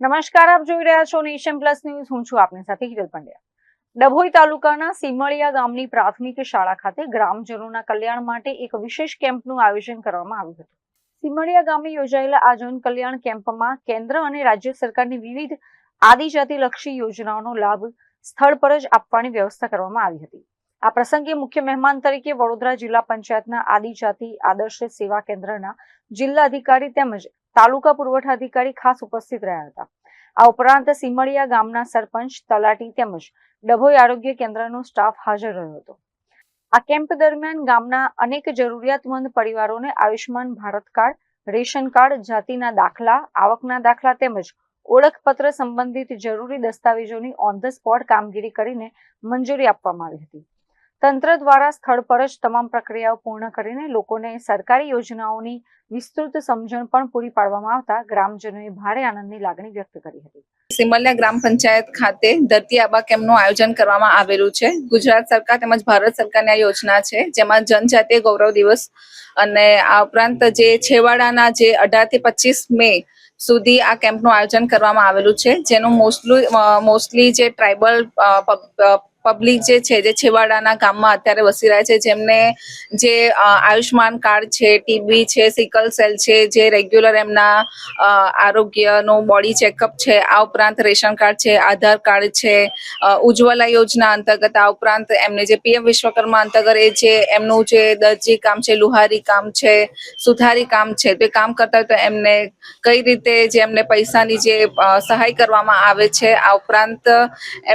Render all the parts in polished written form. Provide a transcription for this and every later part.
નમસ્કાર, આપ જોઈ રહ્યા છો નેશન પ્લસ ન્યૂઝ. હું છું આપની સાથે હિરલ પંડ્યા. ડભોઈ તાલુકાના સીમળિયા ગામની પ્રાથમિક શાળા ખાતે ગ્રામજનોના કલ્યાણ માટે એક વિશેષ કેમ્પનું આયોજન કરવામાં આવ્યું હતું. સીમળિયા ગામે યોજાયેલા આ જન કલ્યાણ કેમ્પમાં કેન્દ્ર અને રાજ્ય સરકારની વિવિધ આદિજાતિલક્ષી યોજનાઓનો લાભ સ્થળ પર જ આપવાની વ્યવસ્થા કરવામાં આવી હતી. આ પ્રસંગે મુખ્ય મહેમાન તરીકે વડોદરા જિલ્લા પંચાયતના આદિજાતિ આદર્શ સેવા કેન્દ્રના જિલ્લા અધિકારી તેમજ તાલુકા પુરવઠા અધિકારી ખાસ ઉપસ્થિત રહ્યા હતા. આ ઉપરાંત સીમળિયા ગામના સરપંચ, તલાટી તેમજ ડભોઈ આરોગ્ય કેન્દ્રનો સ્ટાફ હાજર રહ્યો હતો. આ કેમ્પ દરમિયાન ગામના અનેક જરૂરિયાતમંદ પરિવારોને Ayushman Bharat card, ration card, જાતિના દાખલા, આવકના દાખલા તેમજ ઓળખપત્ર સંબંધિત જરૂરી દસ્તાવેજોની ઓન ધ સ્પોટ કામગીરી કરીને મંજૂરી આપવામાં આવી હતી. તંત્ર દ્વારા સ્થળ પર જ તમામ પ્રક્રિયાઓ પૂર્ણ કરીને લોકોને સરકારી યોજનાઓની વિસ્તૃત સમજણ પણ પૂરી પાડવામાં આવતા ગ્રામજનોએ ભારે આનંદની લાગણી વ્યક્ત કરી હતી. સીમલિયા ગ્રામ પંચાયત ખાતે ધરતી આબા કેમ્પનું આયોજન કરવામાં આવેલું છે. ગુજરાત સરકાર તેમજ ભારત સરકારની આ યોજના છે, જેમાં જનજાતીય ગૌરવ દિવસ અને આ ઉપરાંત જે છેવાડાના જે 18 થી 25 મે સુધી આ કેમ્પનું આયોજન કરવામાં આવેલું છે, જેનું મોસ્ટલી જે ટ્રાઇબલ પબ્લિક જે છે, જે છેવાડાના ગામમાં અત્યારે વસી રહ્યા છે, જેમને જે આયુષ્માન કાર્ડ છે, ટીબી છે, સિકલ સેલ છે, જે રેગ્યુલર એમના આરોગ્યનું બોડી ચેકઅપ છે, આ ઉપરાંત રેશન કાર્ડ છે, આધાર કાર્ડ છે, ઉજ્જવલા યોજના અંતર્ગત, આ ઉપરાંત એમને જે પીએમ વિશ્વકર્મા અંતર્ગત જે એમનું જે દરજી કામ છે, લુહારી કામ છે, સુથારી કામ છે, તે કામ કરતા હોય તો એમને કઈ રીતે જે એમને પૈસાની જે સહાય કરવામાં આવે છે, આ ઉપરાંત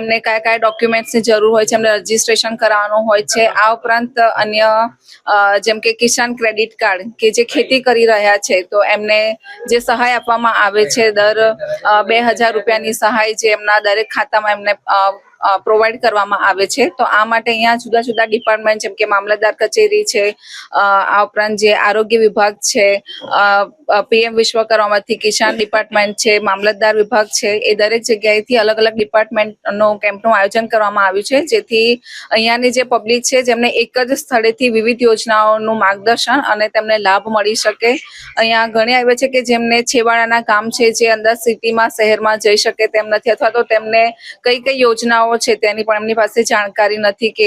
એમને કયા ડોક્યુમેન્ટ્સની જરૂર હોય છે, એમને રજીસ્ટ્રેશન કરાવવાનું હોય છે, આ ઉપરાંત અન્ય જેમ કે કિસાન ક્રેડિટ કાર્ડ કે જે ખેતી કરી રહ્યા છે તો એમને જે સહાય આપવામાં આવે છે, દર 2000 રૂપિયાની સહાય જે એમના દરેક ખાતામાં એમને પ્રોવાઈડ કરવામાં આવે છે. તો આ માટે અહીંયા જુદા જુદા ડિપાર્ટમેન્ટ જેમ કે મામલતદાર કચેરી છે, આ ઉપરાંત જે આરોગ્ય વિભાગ છે, પીએમ વિશ્વકર્માથી કિસાન ડિપાર્ટમેન્ટ છે, મામલતદાર વિભાગ છે, એ દરેક જગ્યાએથી અલગ અલગ ડિપાર્ટમેન્ટનો કેમ્પનું આયોજન કરવામાં આવ્યું છે, જેથી અહીંયાની જે પબ્લિક છે જેમને એક જ સ્થળેથી વિવિધ યોજનાઓનું માર્ગદર્શન અને તેમને લાભ મળી શકે. અહીંયા ઘણી આવે છે કે જેમને છેવાડાના કામ છે, જે અંદર સિટીમાં શહેરમાં જઈ શકે તેમ નથી, અથવા તો તેમને કઈ યોજનાઓ છે તેની પણ એમની પાસે જાણકારી નથી કે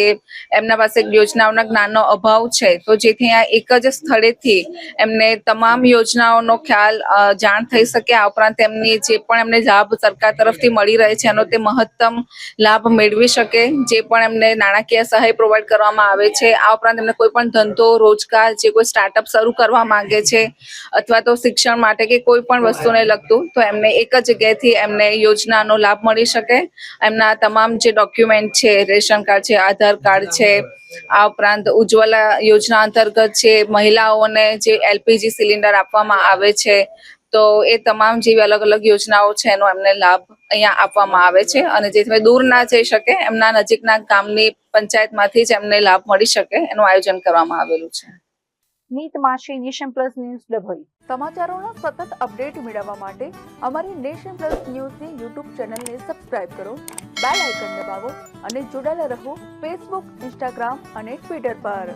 એમના પાસે યોજનાઓના જ્ઞાનનો અભાવ છે. તો જેથી અહીંયા એક જ સ્થળેથી એમને તમામ યોજનાઓનો ખ્યાલ જાણ થઈ શકે. આ ઉપરાંત એમની જે પણ એમને લાભ સરકાર તરફથી મળી રહે છે એનો તે મહત્તમ લાભ મેળવી શકે. જે પણ એમને નાણાકીય સહાય પ્રોવાઈડ કરવામાં આવે છે, આ ઉપરાંત એમને કોઈ પણ ધંધો, રોજગાર, જે કોઈ સ્ટાર્ટઅપ શરૂ કરવા માંગે છે અથવા તો શિક્ષણ માટે કે કોઈ પણ વસ્તુને લગતું, તો એમને એક જ જગ્યાએથી એમને યોજનાનો લાભ મળી શકે. એમના તમામ જે ડોક્યુમેન્ટ છે, રેશન કાર્ડ છે, આધાર કાર્ડ છે, આ ઉપરાંત ઉજ્જવલા યોજના અંતર્ગત જે મહિલાઓને જે એલપીજી સિલિન્ડર આપવામાં આવે છે, તો એ તમામ જેવી અલગ અલગ યોજનાઓ છે એનો એમને લાભ અહીંયા આપવામાં આવે છે. અને જેથી દૂર ના જઈ શકે, એમના નજીકના ગામની પંચાયતમાંથી જ એમને લાભ મળી શકે એનું આયોજન કરવામાં આવેલું છે. મીત માશી, નેશન પ્લસ ન્યૂઝ, ડભોઈ. સમાચારોનો સતત અપડેટ મેળવવા માટે અમારી નેશન પ્લસ ન્યૂઝની યુટ્યુબ ચેનલને સબસ્ક્રાઇબ કરો, બેલ આઇકન દબાવો અને જોડાયેલા રહો ફેસબુક, ઇન્સ્ટાગ્રામ અને ટ્વિટર પર.